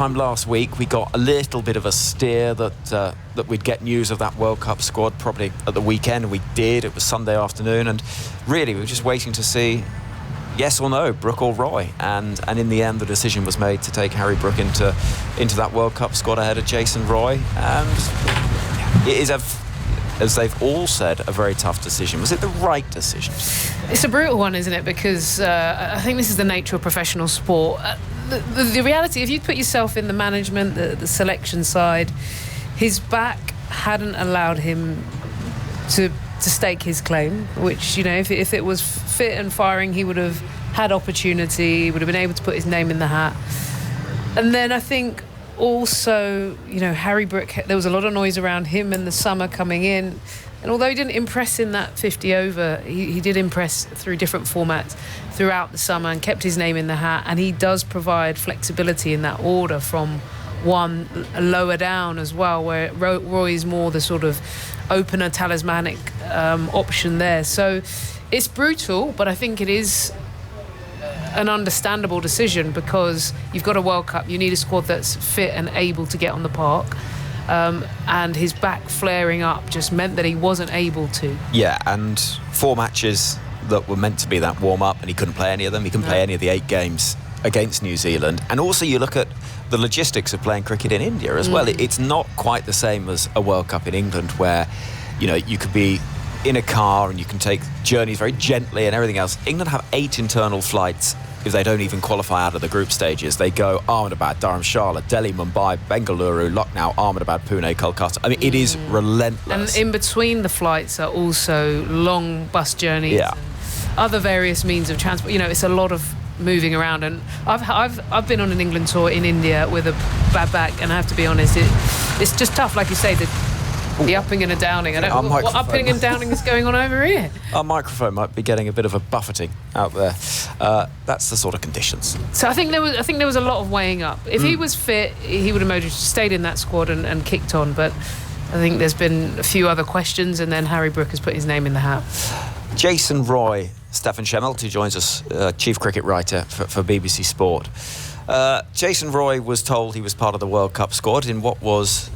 time last week, we got a little bit of a steer that we'd get news of that World Cup squad probably at the weekend. We did. It was Sunday afternoon, and really we were just waiting to see yes or no, Brook or Roy, and in the end the decision was made to take Harry Brook into that World Cup squad ahead of Jason Roy, and it is as they've all said, a very tough decision. Was it the right decision? It's a brutal one, isn't it? Because I think this is the nature of professional sport. The reality, if you put yourself in the management, the selection side, his back hadn't allowed him to stake his claim, which, you know, if it was fit and firing, he would have had opportunity, he would have been able to put his name in the hat. And then I think also, you know, Harry Brook, there was a lot of noise around him in the summer coming in, and although he didn't impress in that 50 over, he did impress through different formats throughout the summer and kept his name in the hat, and he does provide flexibility in that order from one lower down as well, where Roy is more the sort of opener, talismanic option there. So it's brutal, but I think it is an understandable decision, because you've got a World Cup, you need a squad that's fit and able to get on the park, and his back flaring up just meant that he wasn't able to. Yeah, and 4 matches that were meant to be that warm-up, and he couldn't play any of them. He couldn't play any of the 8 games against New Zealand. And also you look at the logistics of playing cricket in India as well. It's not quite the same as a World Cup in England, where, you know, you could be in a car and you can take journeys very gently and everything else. England have 8 internal flights if they don't even qualify out of the group stages. They go Ahmedabad, Dharamshala, Delhi, Mumbai, Bengaluru, Lucknow, Ahmedabad, Pune, Kolkata. I mean, it is relentless. And in between the flights are also long bus journeys and other various means of transport. You know, it's a lot of moving around, and I've been on an England tour in India with a bad back, and I have to be honest, it's just tough, like you say, the upping and a downing. I don't know what upping and downing is going on over here. Our microphone might be getting a bit of a buffeting out there. That's the sort of conditions. So I think there was a lot of weighing up. If he was fit, he would have stayed in that squad and kicked on. But I think there's been a few other questions, and then Harry Brook has put his name in the hat. Jason Roy, Stefan Schemmelt, who joins us, chief cricket writer for BBC Sport. Jason Roy was told he was part of the World Cup squad in what was,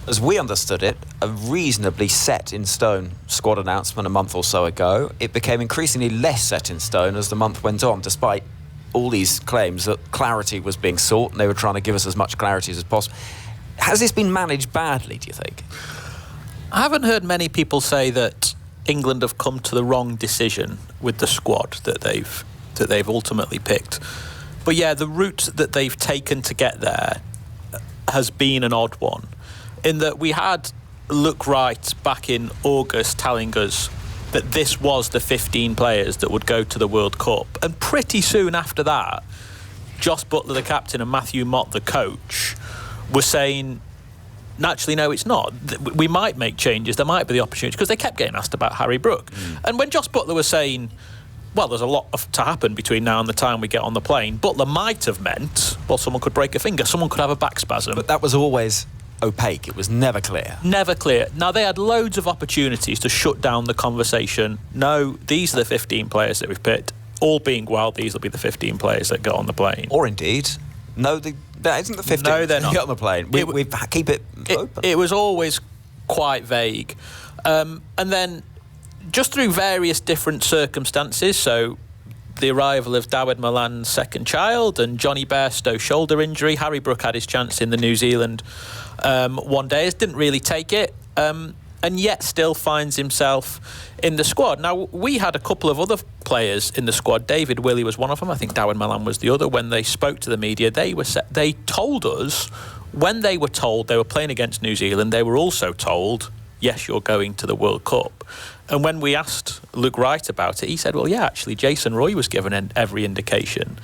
as we understood it, a reasonably set in stone squad announcement a month or so ago. It became increasingly less set in stone as the month went on, despite all these claims that clarity was being sought and they were trying to give us as much clarity as possible. Has this been managed badly, do you think? I haven't heard many people say that England have come to the wrong decision with the squad that they've ultimately picked. But yeah, the route that they've taken to get there has been an odd one, in that we had Luke Wright back in August telling us that this was the 15 players that would go to the World Cup. And pretty soon after that, Jos Buttler, the captain, and Matthew Mott, the coach, were saying, naturally, no, it's not. We might make changes. There might be the opportunity, because they kept getting asked about Harry Brook. And when Jos Buttler was saying, well, there's a lot to happen between now and the time we get on the plane, Butler might have meant, well, someone could break a finger, someone could have a back spasm. But that was always opaque. It was never clear. Never clear. Now, they had loads of opportunities to shut down the conversation. No, these are the 15 players that we've picked. All being well, these will be the 15 players that get on the plane. Or indeed, no, that isn't the 15 no, they're not. Get on the plane. We keep it open. It was always quite vague. And then, just through various different circumstances, so the arrival of Dawid Malan's second child and Johnny Bairstow's shoulder injury, Harry Brook had his chance in the New Zealand one day, didn't really take it, and yet still finds himself in the squad. Now, we had a couple of other players in the squad. David Willey was one of them. I think Dawid Malan was the other. When they spoke to the media, they told us, when they were told they were playing against New Zealand, they were also told, yes, you're going to the World Cup. And when we asked Luke Wright about it, he said, well, yeah, actually, Jason Roy was given every indication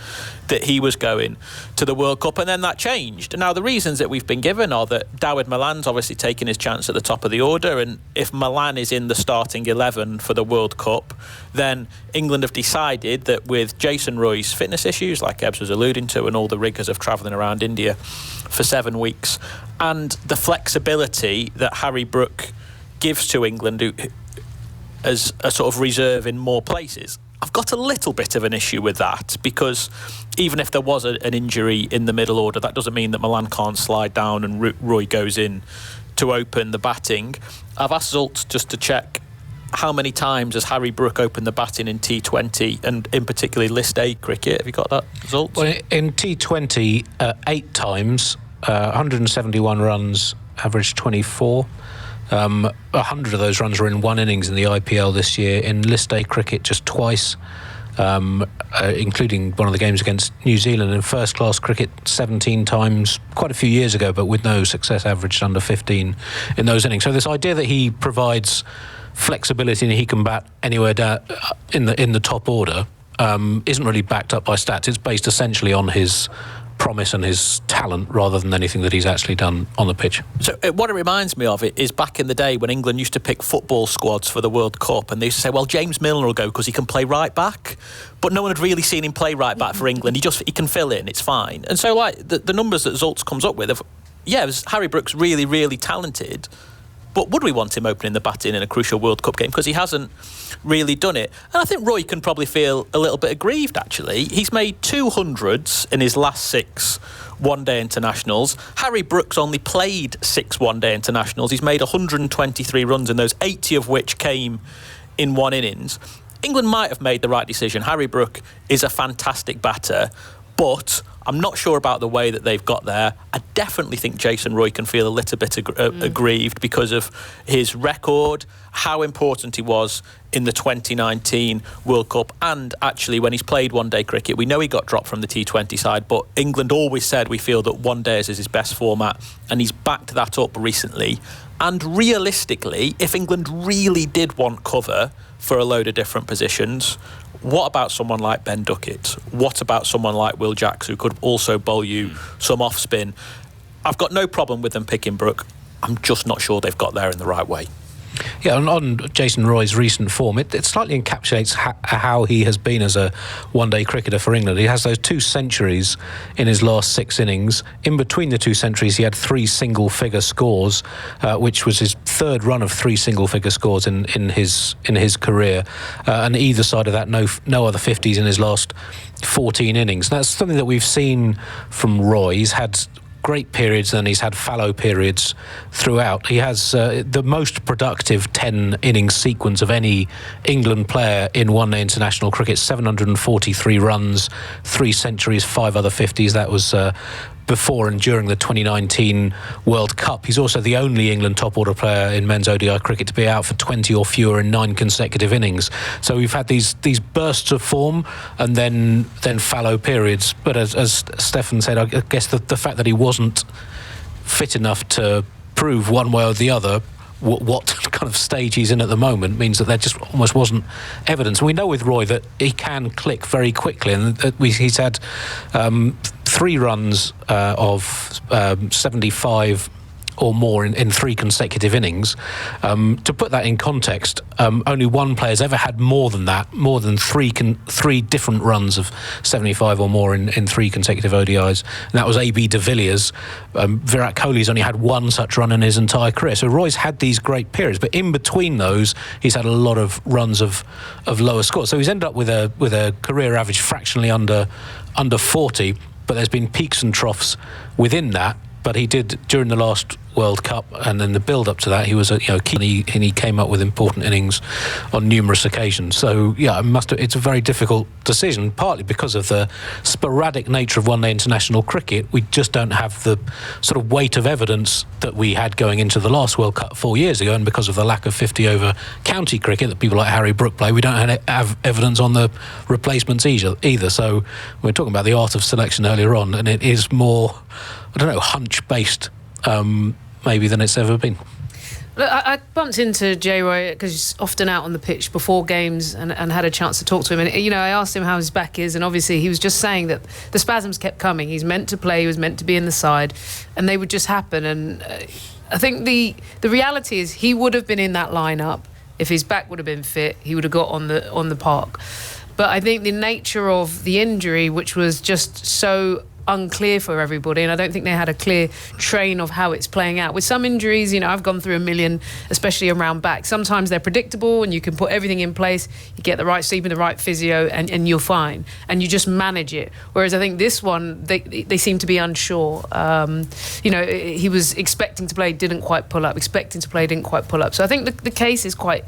that he was going to the World Cup, and then that changed. Now, the reasons that we've been given are that Dawid Malan's obviously taken his chance at the top of the order, and if Malan is in the starting 11 for the World Cup, then England have decided that with Jason Roy's fitness issues, like Ebbs was alluding to, and all the rigours of travelling around India for 7 weeks, and the flexibility that Harry Brook gives to England, as a sort of reserve in more places, I've got a little bit of an issue with that, because even if there was an injury in the middle order, that doesn't mean that Milan can't slide down and Roy goes in to open the batting. I've asked Zult just to check how many times has Harry Brook opened the batting in T20, and in particularly List A cricket. Have you got that, Zult? Well, in T20, 8 times, 171 runs, average 24. 100 of those runs were in one innings in the IPL this year. In List A cricket, just twice, including one of the games against New Zealand. In first-class cricket, 17 times, quite a few years ago, but with no success, averaged under 15 in those innings. So this idea that he provides flexibility and he can bat anywhere down in the top order isn't really backed up by stats. It's based essentially on his promise and his talent rather than anything that he's actually done on the pitch. So what it reminds me of it is back in the day when England used to pick football squads for the World Cup, and they used to say, well, James Milner will go because he can play right back, but no one had really seen him play right back for England. He can fill in, it's fine. And so like the numbers that Zoltz comes up with, Harry Brook's really, really talented, but would we want him opening the batting in a crucial World Cup game? Because he hasn't really done it. And I think Roy can probably feel a little bit aggrieved, actually. He's made 200s in his last 6 one-day internationals. Harry Brook's only played 6 one-day internationals. He's made 123 runs in those, 80 of which came in one innings. England might have made the right decision. Harry Brook is a fantastic batter, but I'm not sure about the way that they've got there. I definitely think Jason Roy can feel a little bit aggrieved because of his record, how important he was in the 2019 World Cup, and actually when he's played one-day cricket. We know he got dropped from the T20 side, but England always said we feel that one-days is his best format, and he's backed that up recently. And realistically, if England really did want cover for a load of different positions, what about someone like Ben Duckett? What about someone like Will Jacks, who could also bowl you some off spin? I've got no problem with them picking Brook. I'm just not sure they've got there in the right way. Yeah, on Jason Roy's recent form, it slightly encapsulates how he has been as a one-day cricketer for England. He has those 2 centuries in his last 6 innings. In between the 2 centuries, he had 3 single-figure scores, which was his 3rd run of 3 single-figure scores in his career. And either side of that, no other 50s in his last 14 innings. That's something that we've seen from Roy. He's had great periods, and he's had fallow periods throughout. He has the most productive 10 innings sequence of any England player in one-day international cricket. 743 runs, 3 centuries, 5 other 50s. That was before and during the 2019 World Cup. He's also the only England top order player in men's ODI cricket to be out for 20 or fewer in 9 consecutive innings. So we've had these bursts of form and then fallow periods. But as Stefan said, I guess the fact that he wasn't fit enough to prove one way or the other what kind of stage he's in at the moment means that there just almost wasn't evidence. And we know with Roy that he can click very quickly, and he's had 3 runs of 75 or more in 3 consecutive innings. To put that in context, only one player's ever had more than that, more than 3 different runs of 75 or more in 3 consecutive ODIs, and that was A.B. de Villiers. Virat Kohli's only had 1 such run in his entire career. So Roy's had these great periods, but in between those, he's had a lot of runs of lower scores. So he's ended up with a career average fractionally under 40, but there's been peaks and troughs within that. But he did, during the last World Cup and then the build-up to that, he was key, and he came up with important innings on numerous occasions. So, yeah, it's a very difficult decision, partly because of the sporadic nature of one-day international cricket. We just don't have the sort of weight of evidence that we had going into the last World Cup 4 years ago, and because of the lack of 50-over county cricket that people like Harry Brook play, we don't have evidence on the replacements either. So we were talking about the art of selection earlier on, and it is more, hunch-based maybe than it's ever been. Look, I bumped into Jay Roy because he's often out on the pitch before games and had a chance to talk to him. And, I asked him how his back is, and obviously he was just saying that the spasms kept coming. He's meant to play, he was meant to be in the side, and they would just happen. And I think the reality is he would have been in that lineup if his back would have been fit. He would have got on the park. But I think the nature of the injury, which was just so unclear for everybody, and I don't think they had a clear train of how it's playing out. With some injuries, I've gone through a million, especially around back. Sometimes they're predictable and you can put everything in place, you get the right sleep and the right physio, and you're fine, and you just manage it. Whereas I think this one, they seem to be unsure. He was expecting to play, didn't quite pull up, expecting to play, didn't quite pull up. So I think the case is quite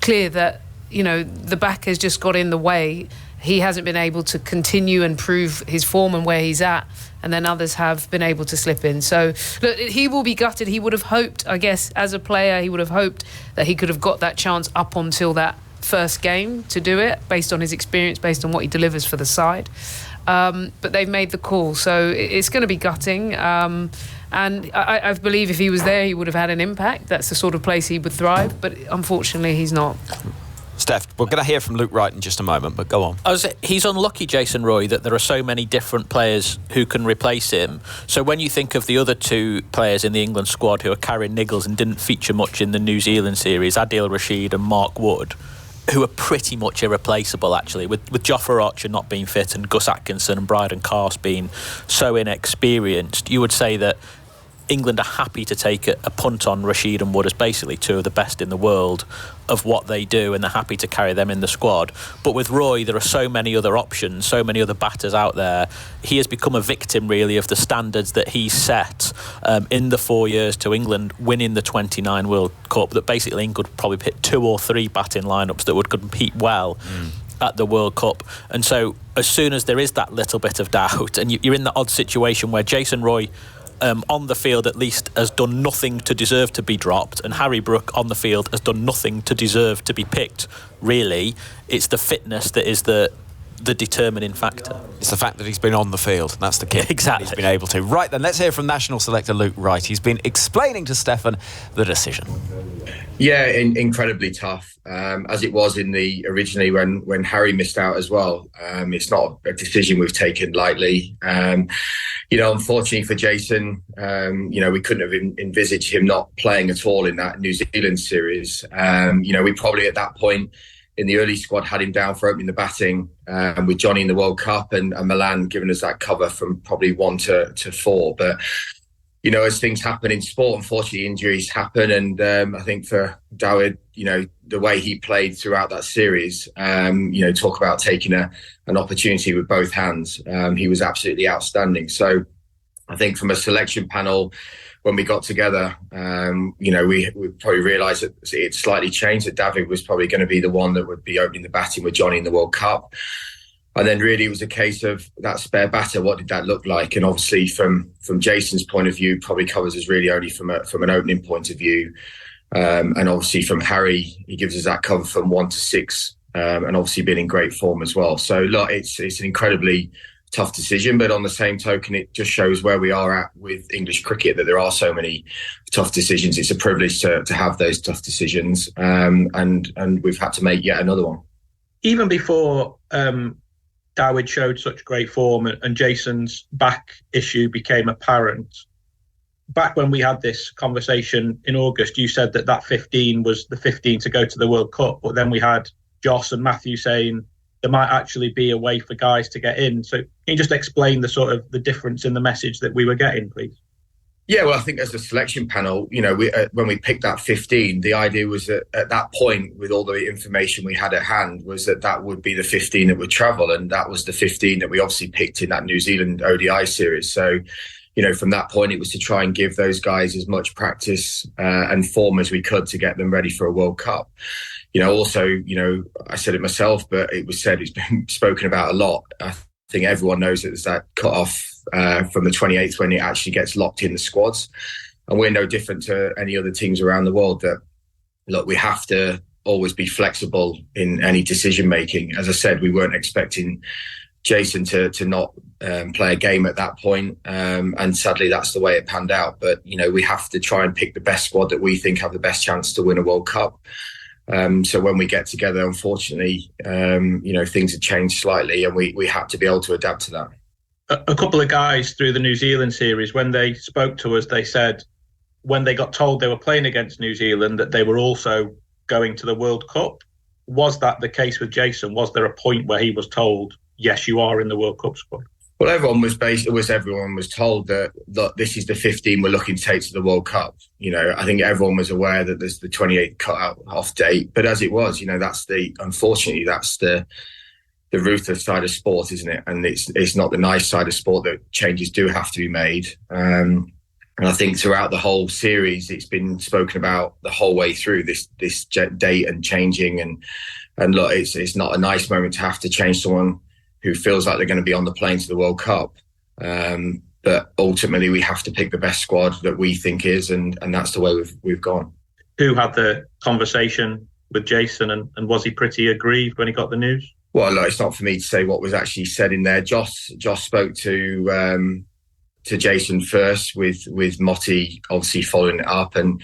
clear that the back has just got in the way. He hasn't been able to continue and prove his form and where he's at, and then others have been able to slip in. So look, he will be gutted. He would have hoped, I guess, as a player, he would have hoped that he could have got that chance up until that first game to do it, based on his experience, based on what he delivers for the side. But they've made the call, so it's going to be gutting. And I believe if he was there, he would have had an impact. That's the sort of place he would thrive, but unfortunately he's not. Steph, we're going to hear from Luke Wright in just a moment, but go on. He's unlucky, Jason Roy, that there are so many different players who can replace him. So when you think of the other two players in the England squad who are carrying niggles and didn't feature much in the New Zealand series, Adil Rashid and Mark Wood, who are pretty much irreplaceable, actually, with Jofra Archer not being fit and Gus Atkinson and Bryden Cars being so inexperienced, you would say that England are happy to take a punt on Rashid and Wood as basically two of the best in the world of what they do, and they're happy to carry them in the squad. But with Roy, there are so many other options, so many other batters out there. He has become a victim, really, of the standards that he set in the 4 years to England winning the 29 World Cup, that basically England could probably pick 2 or 3 batting lineups that would compete well at the World Cup. And so as soon as there is that little bit of doubt, and you're in the odd situation where Jason Roy on the field at least has done nothing to deserve to be dropped, and Harry Brook on the field has done nothing to deserve to be picked, really, it's the fitness that is the determining factor. It's the fact that he's been on the field. That's the key. Exactly. He's been able to. Right then, let's hear from national selector Luke Wright. He's been explaining to Stefan the decision. Yeah, incredibly tough, as it was originally when Harry missed out as well. It's not a decision we've taken lightly. Unfortunately for Jason, we couldn't have envisaged him not playing at all in that New Zealand series. We probably at that point in the early squad had him down for opening the batting with Johnny in the World Cup and Milan giving us that cover from probably 1 to 4. But as things happen in sport, unfortunately injuries happen, and I think for Dawid, the way he played throughout that series, talk about taking an opportunity with both hands. He was absolutely outstanding. So I think from a selection panel, when we got together, we probably realised that it slightly changed, that David was probably going to be the one that would be opening the batting with Johnny in the World Cup. And then really it was a case of that spare batter. What did that look like? And obviously from Jason's point of view, probably covers us really only from an opening point of view. And obviously from Harry, he gives us that cover from 1 to 6, and obviously been in great form as well. So look, it's an incredibly tough decision, but on the same token, it just shows where we are at with English cricket, that there are so many tough decisions. It's a privilege to have those tough decisions, and we've had to make yet another one. Even before Dawid showed such great form and Jason's back issue became apparent, back when we had this conversation in August, you said that 15 was the 15 to go to the World Cup, but then we had Joss and Matthew saying there might actually be a way for guys to get in. So can you just explain the difference in the message that we were getting, please? Yeah, well, I think as a selection panel, when we picked that 15, the idea was that at that point, with all the information we had at hand, was that would be the 15 that would travel. And that was the 15 that we obviously picked in that New Zealand ODI series. So, from that point, it was to try and give those guys as much practice and form as we could to get them ready for a World Cup. Also, I said it myself, but it was said, it's been spoken about a lot. I think everyone knows that there's that cut-off from the 28th when it actually gets locked in the squads. And we're no different to any other teams around the world, that, look, we have to always be flexible in any decision-making. As I said, we weren't expecting Jason to not play a game at that point. And sadly, that's the way it panned out. But, we have to try and pick the best squad that we think have the best chance to win a World Cup. So when we get together, unfortunately, things have changed slightly, and we had to be able to adapt to that. A couple of guys through the New Zealand series, when they spoke to us, they said when they got told they were playing against New Zealand that they were also going to the World Cup. Was that the case with Jason? Was there a point where he was told, yes, you are in the World Cup squad? Well, everyone was told that this is the 15 we're looking to take to the World Cup. I think everyone was aware that there's the 28th cut-off date. But as it was, unfortunately, that's the ruthless side of sport, isn't it? And it's not the nice side of sport that changes do have to be made. And I think throughout the whole series, it's been spoken about the whole way through this date and changing. And look, it's not a nice moment to have to change someone who feels like they're going to be on the plane to the World Cup. But ultimately, we have to pick the best squad that we think is, and that's the way we've gone. Who had the conversation with Jason, and was he pretty aggrieved when he got the news? Well, look, it's not for me to say what was actually said in there. Josh spoke to Jason first, with Motti obviously following it up, and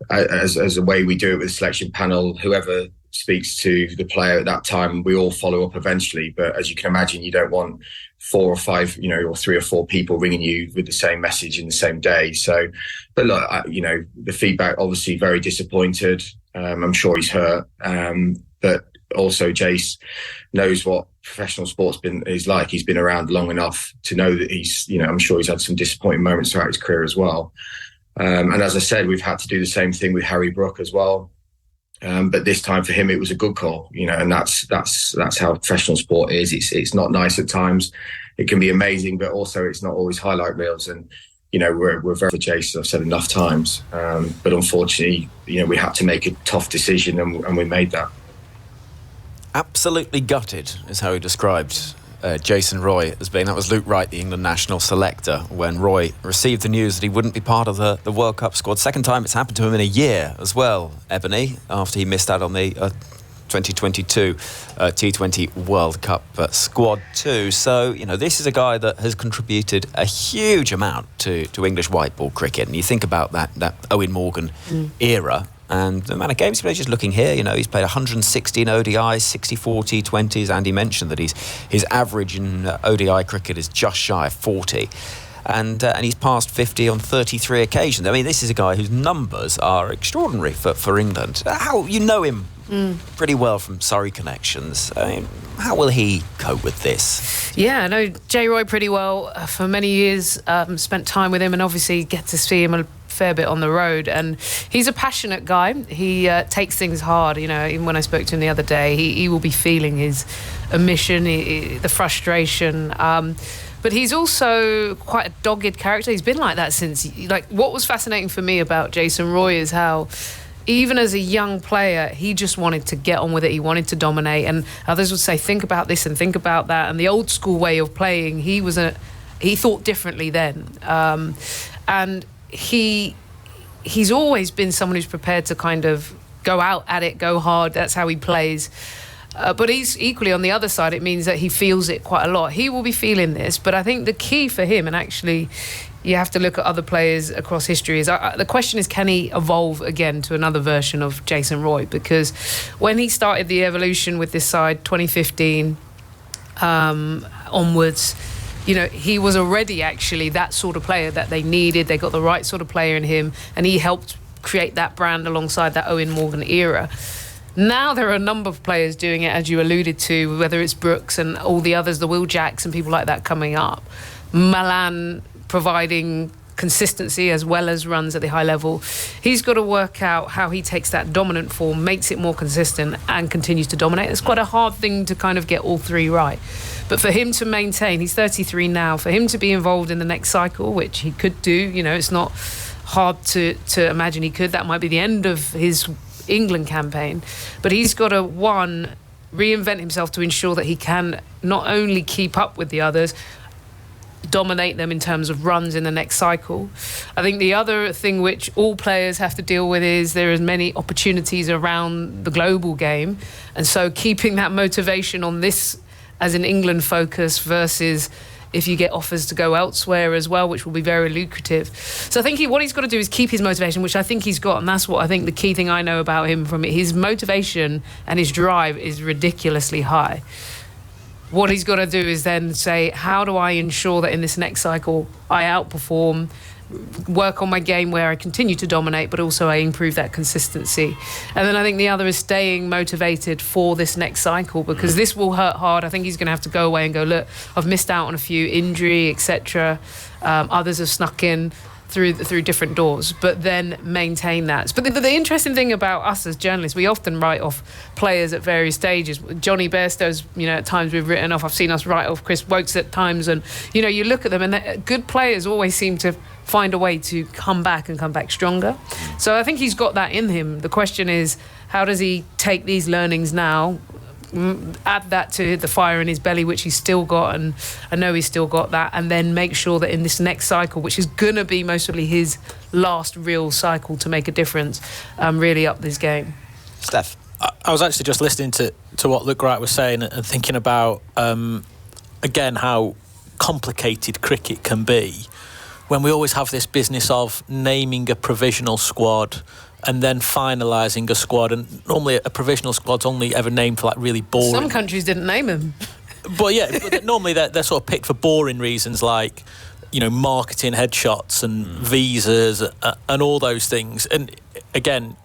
as a way we do it with the selection panel, whoever speaks to the player at that time, we all follow up eventually. But as you can imagine, you don't want 4 or 5, or 3 or 4 people ringing you with the same message in the same day. So, but look, the feedback, obviously very disappointed. I'm sure he's hurt. But also Jace knows what professional sports is like. He's been around long enough to know that I'm sure he's had some disappointing moments throughout his career as well. And as I said, we've had to do the same thing with Harry Brook as well. But this time for him, it was a good call, and that's how professional sport is. It's not nice at times. It can be amazing, but also it's not always highlight reels. And, we're very for Jason, I've said enough times. But unfortunately, we had to make a tough decision, and we made that. Absolutely gutted is how he described Jason Roy as being. That was Luke Wright, the England national selector, when Roy received the news that he wouldn't be part of the World Cup squad. Second time it's happened to him in a year as well, Ebony, after he missed out on the 2022 T20 World Cup squad too. So, this is a guy that has contributed a huge amount to English white ball cricket. And you think about that Owen Morgan era, and the amount of games he played. Just looking here, he's played 116 ODIs, 64 T20s. Andy mentioned that his average in ODI cricket is just shy of 40. And he's passed 50 on 33 occasions. I mean, this is a guy whose numbers are extraordinary for England. How you know him pretty well from Surrey connections. I mean, how will he cope with this? Yeah, I know J. Roy pretty well for many years. Spent time with him, and obviously get to see him a fair bit on the road. And he's a passionate guy. He takes things hard. Even when I spoke to him the other day, he will be feeling his omission, the frustration. But he's also quite a dogged character. He's been like that since. What was fascinating for me about Jason Roy is how, even as a young player, he just wanted to get on with it. He wanted to dominate. And others would say, think about this and think about that. And the old school way of playing, he thought differently then. And he's always been someone who's prepared to kind of go out at it, go hard. That's how he plays. But he's equally on the other side. It means that he feels it quite a lot. He will be feeling this, but I think the key for him, and actually you have to look at other players across history, is the question is, can he evolve again to another version of Jason Roy? Because when he started the evolution with this side, 2015 onwards, he was already actually that sort of player that they needed. They got the right sort of player in him, and he helped create that brand alongside that Owen Morgan era. Now there are a number of players doing it, as you alluded to, whether it's Brooks and all the others, the Will Jacks and people like that coming up. Malan providing consistency as well as runs at the high level. He's got to work out how he takes that dominant form, makes it more consistent, and continues to dominate. It's quite a hard thing to kind of get all three right. But for him to maintain, he's 33 now, for him to be involved in the next cycle, which he could do, it's not hard to imagine he could. That might be the end of his England campaign, but he's got to reinvent himself to ensure that he can not only keep up with the others, dominate them in terms of runs in the next cycle. I think the other thing which all players have to deal with is there are many opportunities around the global game, and so keeping that motivation on this as an England focus versus if you get offers to go elsewhere as well, which will be very lucrative. So I think what he's got to do is keep his motivation, which I think he's got, and that's what I think the key thing I know about him from it. His motivation and his drive is ridiculously high. What he's got to do is then say, how do I ensure that in this next cycle I outperform, work on my game where I continue to dominate, but also I improve that consistency. And then I think the other is staying motivated for this next cycle, because this will hurt hard. I think he's going to have to go away and go, look, I've missed out on a few injury, etc. Others have snuck in through different doors, but then maintain that. But the interesting thing about us as journalists, we often write off players at various stages. Johnny Bairstow's, at times we've written off. I've seen us write off Chris Wokes at times, and you look at them, and good players always seem to find a way to come back stronger. So I think he's got that in him. The question is, how does he take these learnings now, add that to the fire in his belly, which he's still got, and I know he's still got that, and then make sure that in this next cycle, which is going to be mostly his last real cycle to make a difference, really up this game. Steph? I was actually just listening to what Luke Wright was saying and thinking about, again, how complicated cricket can be when we always have this business of naming a provisional squad and then finalising a squad, and normally a provisional squad's only ever named for really boring. Some countries didn't name him. But normally they're sort of picked for boring reasons, like marketing headshots and visas and all those things. And again,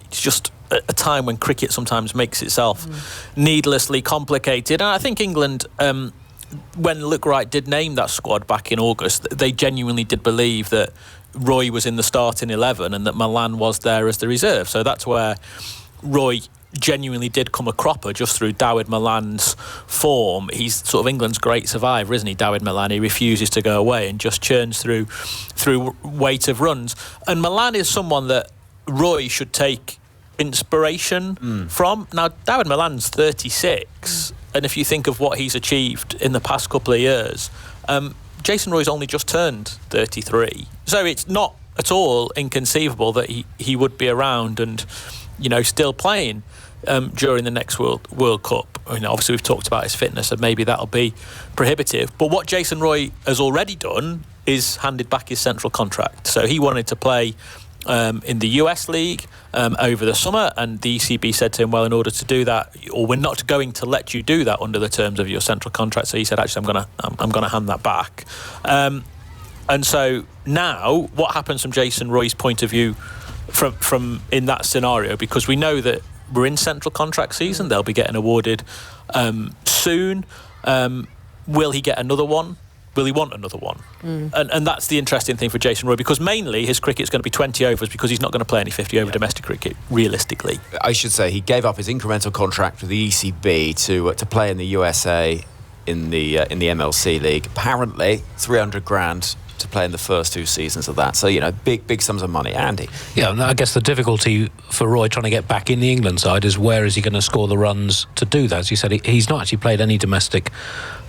it's just a time when cricket sometimes makes itself needlessly complicated. And I think England, when Luke Wright did name that squad back in August, they genuinely did believe that Roy was in the starting 11 and that Milan was there as the reserve. So that's where Roy genuinely did come a cropper just through Dawid Milan's form. He's sort of England's great survivor, isn't he, Dawid Milan? He refuses to go away and just churns through weight of runs. And Milan is someone that Roy should take inspiration from. Now, Dawid Milan's 36, and if you think of what he's achieved in the past couple of years, Jason Roy's only just turned 33. So it's not at all inconceivable that he would be around and, still playing during the next World Cup. Obviously we've talked about his fitness, and maybe that'll be prohibitive. But what Jason Roy has already done is handed back his central contract. So he wanted to play in the US League over the summer, and the ECB said to him, well, in order to do that, or we're not going to let you do that under the terms of your central contract. So he said, actually, I'm gonna hand that back. And so now, what happens from Jason Roy's point of view from in that scenario? Because we know that we're in central contract season, they'll be getting awarded soon. Will he get another one? Will he want another one? And that's the interesting thing for Jason Roy, because mainly his cricket's going to be 20 overs, because he's not going to play any 50 over domestic cricket, realistically. I should say he gave up his incremental contract with the ECB to play in the USA in the MLC League. Apparently, 300 grand to play in the first 2 seasons of that. So, big sums of money. Andy? Yeah, and I guess the difficulty for Roy trying to get back in the England side is, where is he going to score the runs to do that? As you said, he's not actually played any domestic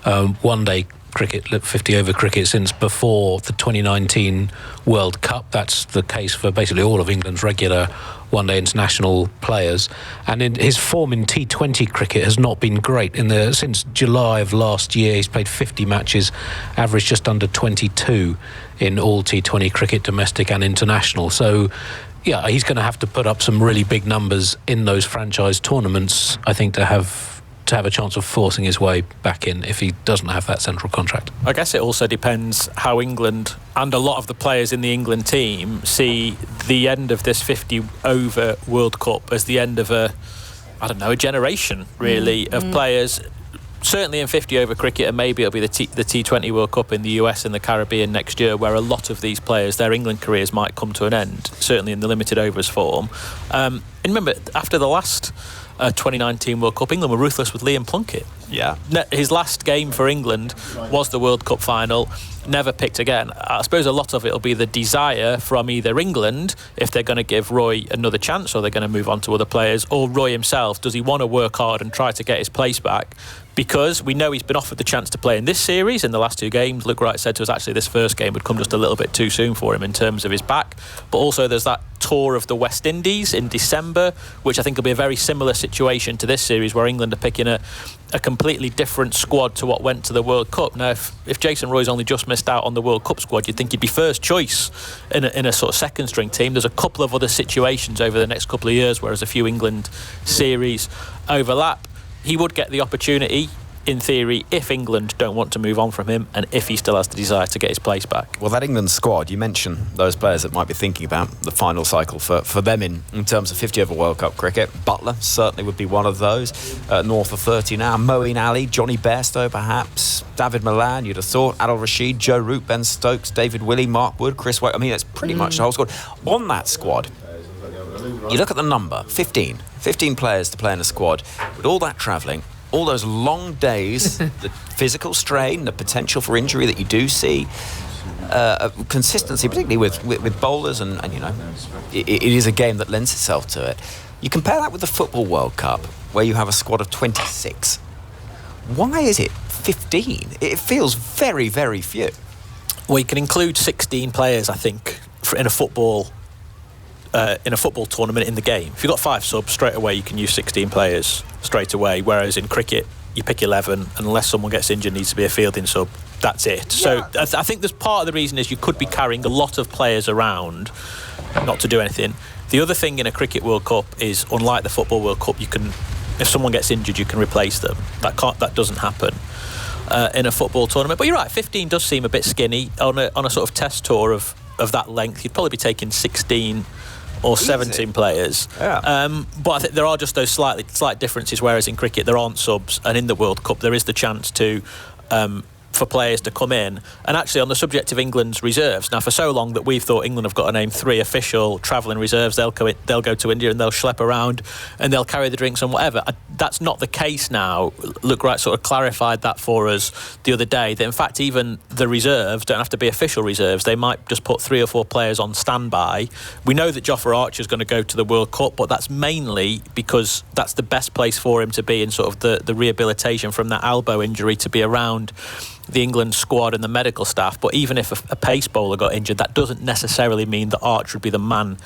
one-day cricket, 50 over cricket, since before the 2019 World Cup. That's the case for basically all of England's regular one-day international players. And his form in T20 cricket has not been great. Since July of last year, he's played 50 matches, averaged just under 22 in all T20 cricket, domestic and international. So, yeah, he's going to have to put up some really big numbers in those franchise tournaments, I think, to have a chance of forcing his way back in if he doesn't have that central contract. I guess it also depends how England and a lot of the players in the England team see the end of this 50 over World Cup as the end of a generation, really, of players. Certainly in 50 over cricket, and maybe it'll be the T20 World Cup in the US and the Caribbean next year, where a lot of these players, their England careers might come to an end, certainly in the limited overs form. And remember, after the last 2019 World Cup, England were ruthless with Liam Plunkett. Yeah. His last game for England was the World Cup final, never picked again. I suppose a lot of it will be the desire from either England, if they're going to give Roy another chance, or they're going to move on to other players, or Roy himself, does he want to work hard and try to get his place back? Because we know he's been offered the chance to play in this series in the last 2 games. Luke Wright said to us, actually, this first game would come just a little bit too soon for him in terms of his back. But also there's that tour of the West Indies in December, which I think will be a very similar situation to this series, where England are picking a completely different squad to what went to the World Cup. Now, if Jason Roy's only just missed out on the World Cup squad, you'd think he'd be first choice in a sort of second string team. There's a couple of other situations over the next couple of years, whereas a few England series overlap. He would get the opportunity in theory, if England don't want to move on from him and if he still has the desire to get his place back. Well, that England squad, you mentioned those players that might be thinking about the final cycle for them in terms of 50 over World Cup cricket. Butler certainly would be one of those, north of 30 now. Moeen Ali, Johnny Bairstow perhaps, David Milan, you'd have thought, Adil Rashid, Joe Root, Ben Stokes, David Willey, Mark Wood, Chris Wake. I mean, that's pretty much the whole squad. On that squad, you look at the number, 15 players to play in a squad, with all that travelling, all those long days, the physical strain, the potential for injury that you do see, consistency, particularly with bowlers, and you know, it is a game that lends itself to it. You compare that with the Football World Cup, where you have a squad of 26. Why is it 15? It feels very, very few. Well, you can include 16 players, I think, in a football tournament in the game. If you've got 5 subs, straight away you can use 16 players straight away, whereas in cricket you pick 11, and unless someone gets injured, needs to be a fielding sub, that's it. Yeah. So I think there's part of the reason is you could be carrying a lot of players around not to do anything. The other thing in a Cricket World Cup is, unlike the Football World Cup, you can, if someone gets injured, you can replace them. That doesn't happen in a football tournament. But you're right, 15 does seem a bit skinny. On a sort of test tour of that length, you'd probably be taking 16 or 17 players. Yeah. But I think there are just those slight differences, whereas in cricket there aren't subs, and in the World Cup there is the chance to for players to come in. And actually, on the subject of England's reserves, now for so long that we've thought England have got to name 3 official travelling reserves, they'll go to India and they'll schlep around and they'll carry the drinks and whatever. That's not the case now. Luke Wright sort of clarified that for us the other day, that in fact even the reserves don't have to be official reserves. They might just put 3 or 4 players on standby. We know that Jofra Archer's going to go to the World Cup, but that's mainly because that's the best place for him to be in sort of the rehabilitation from that elbow injury, to be around the England squad and the medical staff. But even if a pace bowler got injured, that doesn't necessarily mean that Archer would be the man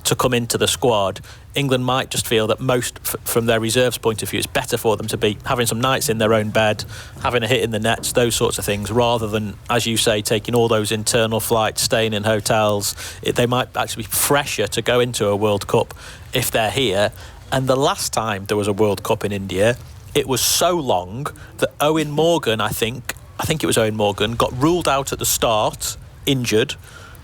to come into the squad. England might just feel that most, from their reserves point of view, it's better for them to be having some nights in their own bed, having a hit in the nets, those sorts of things, rather than, as you say, taking all those internal flights, staying in hotels. They might actually be fresher to go into a World Cup if they're here. And the last time there was a World Cup in India, it was so long that Owen Morgan, I think it was Owen Morgan, got ruled out at the start, injured,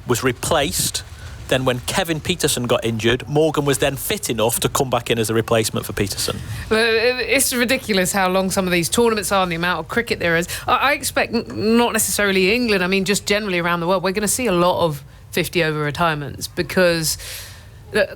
was replaced. Then when Kevin Peterson got injured, Morgan was then fit enough to come back in as a replacement for Peterson. It's ridiculous how long some of these tournaments are and the amount of cricket there is. I expect, not necessarily England, I mean just generally around the world, we're going to see a lot of 50 over retirements, because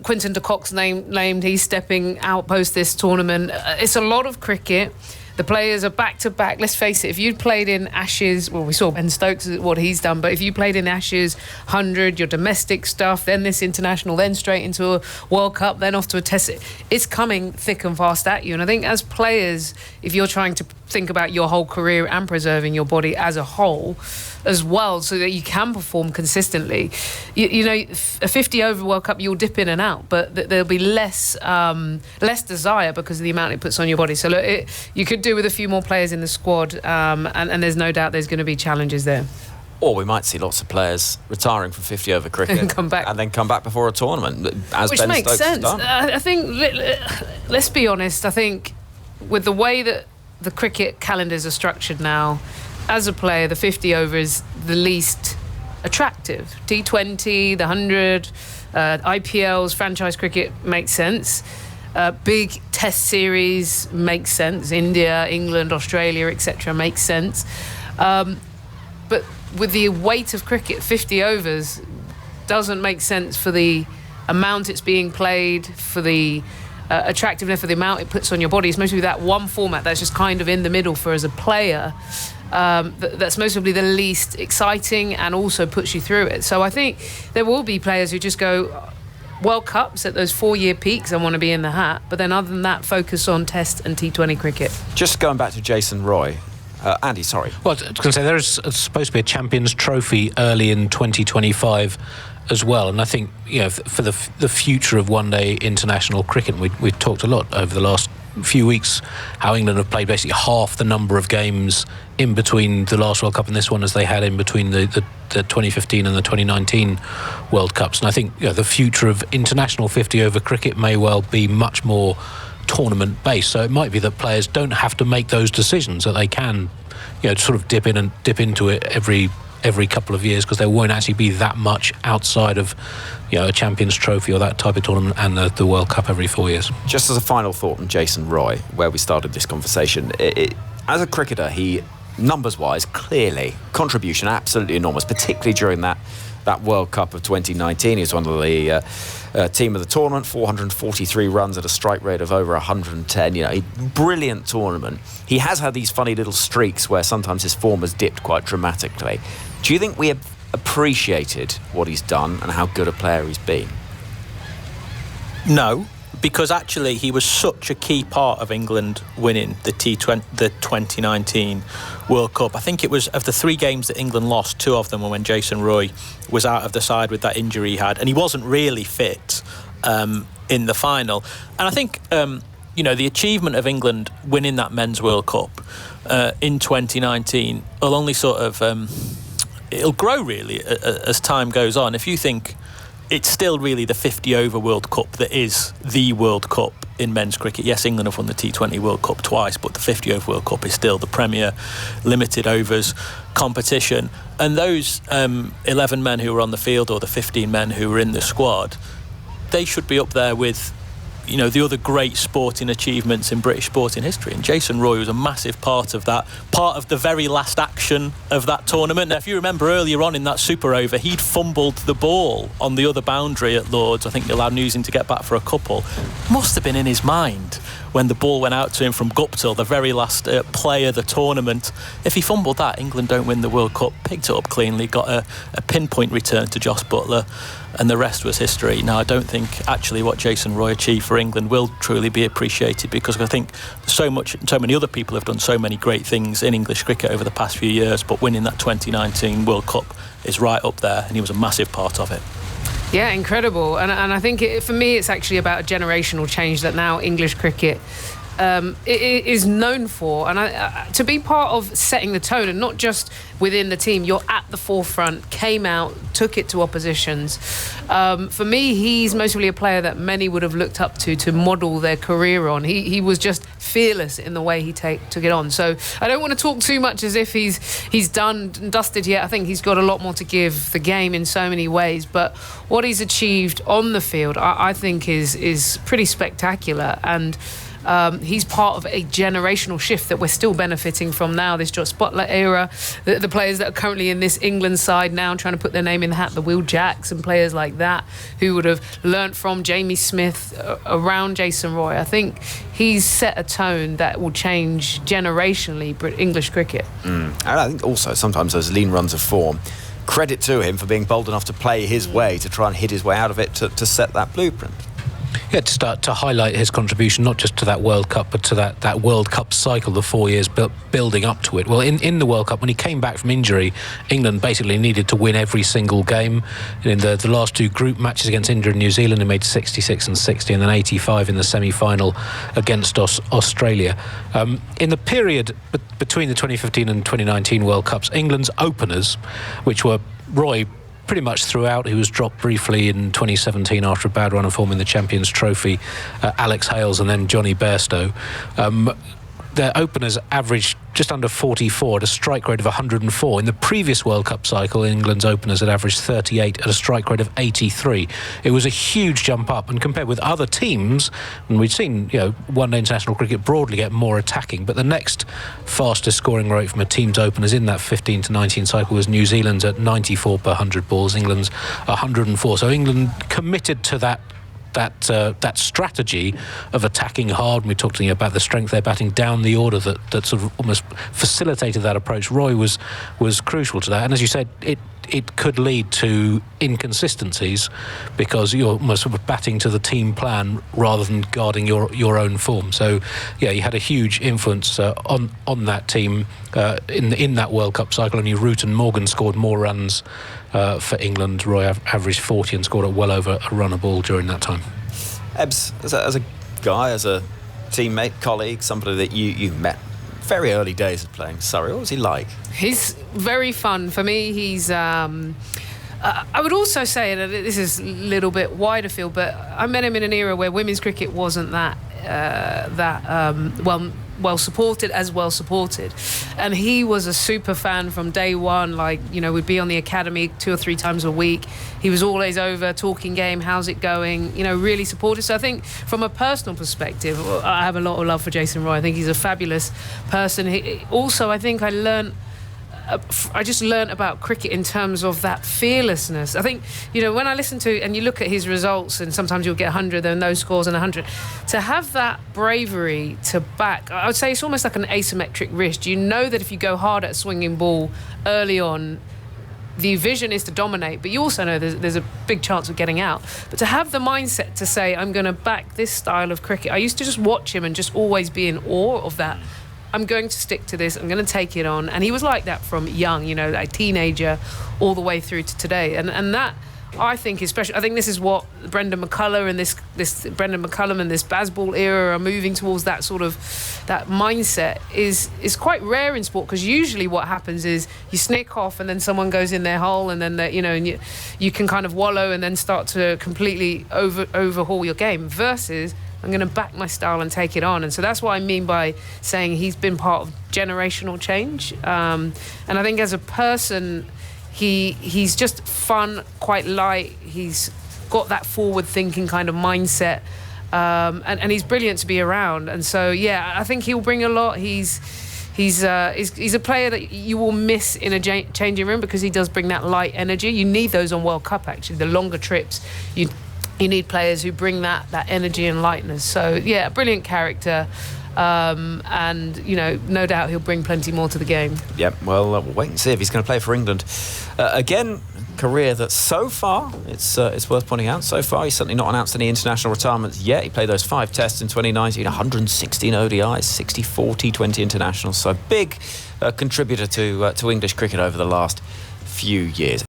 Quinton de Kock's named, he's stepping out post this tournament. It's a lot of cricket. The players are back-to-back. Let's face it, if you'd played in Ashes, well, we saw Ben Stokes, what he's done, but if you played in Ashes, 100, your domestic stuff, then this international, then straight into a World Cup, then off to a Test, it's coming thick and fast at you. And I think as players, if you're trying to think about your whole career and preserving your body as a whole as well, so that you can perform consistently, you know, a 50 over World Cup, you'll dip in and out, but there'll be less desire because of the amount it puts on your body. So look, you could do with a few more players in the squad, and there's no doubt there's going to be challenges there. Or we might see lots of players retiring from 50 over cricket and come back, and then come back before a tournament, as which Ben makes Stokes sense. has done. I think, let's be honest, I think with the way that the cricket calendars are structured now, as a player, the 50 over is the least attractive. T20, the 100, IPLs, franchise cricket makes sense. Big test series makes sense. India, England, Australia, etc. makes sense. But with the weight of cricket, 50 overs doesn't make sense for the amount it's being played, for the attractiveness, for the amount it puts on your body. It's mostly that one format that's just kind of in the middle for, as a player, that's mostly the least exciting and also puts you through it. So I think there will be players who just go World Cups at those 4-year peaks and want to be in the hat, but then other than that, focus on Test and T20 cricket. Just going back to Jason Roy. Andy, sorry. Well, I was going to say, there is supposed to be a Champions Trophy early in 2025 as well, and I think, you know, for the future of one-day international cricket, we've talked a lot over the last few weeks how England have played basically half the number of games in between the last World Cup and this one as they had in between the 2015 and the 2019 World Cups. And I think, you know, the future of international 50 over cricket may well be much more tournament based. So it might be that players don't have to make those decisions, that they can, sort of dip into it every couple of years, because there won't actually be that much outside of a Champions Trophy or that type of tournament and the World Cup every 4 years. Just as a final thought on Jason Roy, where we started this conversation, as a cricketer, he, numbers-wise, clearly, contribution absolutely enormous, particularly during that World Cup of 2019. He was one of the team of the tournament, 443 runs at a strike rate of over 110. A brilliant tournament. He has had these funny little streaks where sometimes his form has dipped quite dramatically. Do you think we have appreciated what he's done and how good a player he's been? No, because actually he was such a key part of England winning the 2019 World Cup. I think it was, of the 3 games that England lost, 2 of them were when Jason Roy was out of the side with that injury he had, and he wasn't really fit in the final. And I think the achievement of England winning that Men's World Cup in 2019 will only sort of it'll grow really as time goes on. If you think, it's still really the 50-over World Cup that is the World Cup in men's cricket. Yes, England have won the T20 World Cup twice, but the 50-over World Cup is still the premier limited overs competition. And those 11 men who were on the field, or the 15 men who were in the squad, they should be up there with the other great sporting achievements in British sporting history. And Jason Roy was a massive part of that, part of the very last action of that tournament. Now, if you remember earlier on in that super over, he'd fumbled the ball on the other boundary at Lords. I think he allowed Newsing to get back for a couple. Must have been in his mind when the ball went out to him from Guptill, the very last play of the tournament. If he fumbled that, England don't win the World Cup. Picked it up cleanly, got a pinpoint return to Joss Buttler, and the rest was history. Now, I don't think actually what Jason Roy achieved for England will truly be appreciated, because I think so many other people have done so many great things in English cricket over the past few years, but winning that 2019 World Cup is right up there, and he was a massive part of it. Yeah, incredible. And I think for me it's actually about a generational change that now English cricket is known for, and to be part of setting the tone, and not just within the team, you're at the forefront, came out, took it to oppositions. For me, he's mostly a player that many would have looked up to model their career on. He was just fearless in the way he took it on. So I don't want to talk too much as if he's done and dusted yet. I think he's got a lot more to give the game in so many ways, but what he's achieved on the field, I think is pretty spectacular. And he's part of a generational shift that we're still benefiting from now, this Joss Buttler era. The players that are currently in this England side now trying to put their name in the hat, the Will Jacks and players like that, who would have learnt from Jamie Smith around Jason Roy. I think he's set a tone that will change generationally English cricket. And I think also sometimes those lean runs of form, credit to him for being bold enough to play his way, to try and hit his way out of it, to set that blueprint. Yeah, to start to highlight his contribution not just to that World Cup, but to that World Cup cycle, the 4 years building up to it. Well, in the World Cup, when he came back from injury, England basically needed to win every single game. In the last 2 group matches against India and New Zealand, he made 66 and 60, and then 85 in the semi-final against Australia. In the period between the 2015 and 2019 World Cups, England's openers, which were Roy pretty much throughout. He was dropped briefly in 2017 after a bad run of form in the Champions Trophy, Alex Hales and then Johnny Bairstow. Their openers averaged just under 44 at a strike rate of 104. In the previous World Cup cycle, England's openers had averaged 38 at a strike rate of 83. It was a huge jump up, and compared with other teams, and we've seen one-day international cricket broadly get more attacking, but the next fastest scoring rate from a team's openers in that 15 to 19 cycle was New Zealand's at 94 per 100 balls, England's 104. So England committed to that strategy of attacking hard. And we talked about the strength of their batting down the order that sort of almost facilitated that approach. Roy was crucial to that, and as you said, it could lead to inconsistencies because you're almost sort of batting to the team plan rather than guarding your own form. So yeah, he had a huge influence on that team in that World Cup cycle. Only Root and Morgan scored more runs for England. Roy averaged 40 and scored well over a run a ball during that time. Ebbs, as a guy, as a teammate, colleague, somebody that you met very early days of playing Surrey, what was he like? He's very fun. For me, he's I would also say that this is a little bit wider field, but I met him in an era where women's cricket wasn't that well supported, and he was a super fan from day one. Like, we'd be on the academy 2 or 3 times a week. He was always over talking game, how's it going, really supportive. So I think from a personal perspective, I have a lot of love for Jason Roy. I think he's a fabulous person. I think I just learned about cricket in terms of that fearlessness. I think, when I listen to and you look at his results, and sometimes you'll get 100 and those scores and 100, to have that bravery to back, I would say it's almost like an asymmetric wrist. You know that if you go hard at a swinging ball early on, the vision is to dominate, but you also know there's a big chance of getting out. But to have the mindset to say, I'm going to back this style of cricket, I used to just watch him and just always be in awe of that. I'm going to stick to this. I'm going to take it on. And he was like that from young, like a teenager, all the way through to today. And that, I think, is special. I think this is what Brendan McCullum and this Bazball era are moving towards. That sort of that mindset is quite rare in sport, because usually what happens is you snick off and then someone goes in their hole, and then and you can kind of wallow and then start to completely overhaul your game. Versus, I'm going to back my style and take it on. And so that's what I mean by saying he's been part of generational change. And I think as a person, he's just fun, quite light. He's got that forward-thinking kind of mindset. And he's brilliant to be around. And so, yeah, I think he'll bring a lot. He's a player that you will miss in a changing room, because he does bring that light energy. You need those on World Cup, actually, the longer trips. You need players who bring that energy and lightness. So, yeah, a brilliant character. And, no doubt he'll bring plenty more to the game. Yep, well, we'll wait and see if he's going to play for England. Again, career that so far, it's worth pointing out, so far he's certainly not announced any international retirements yet. He played those 5 tests in 2019, 116 ODIs, 60, 20 internationals. So big contributor to English cricket over the last few years.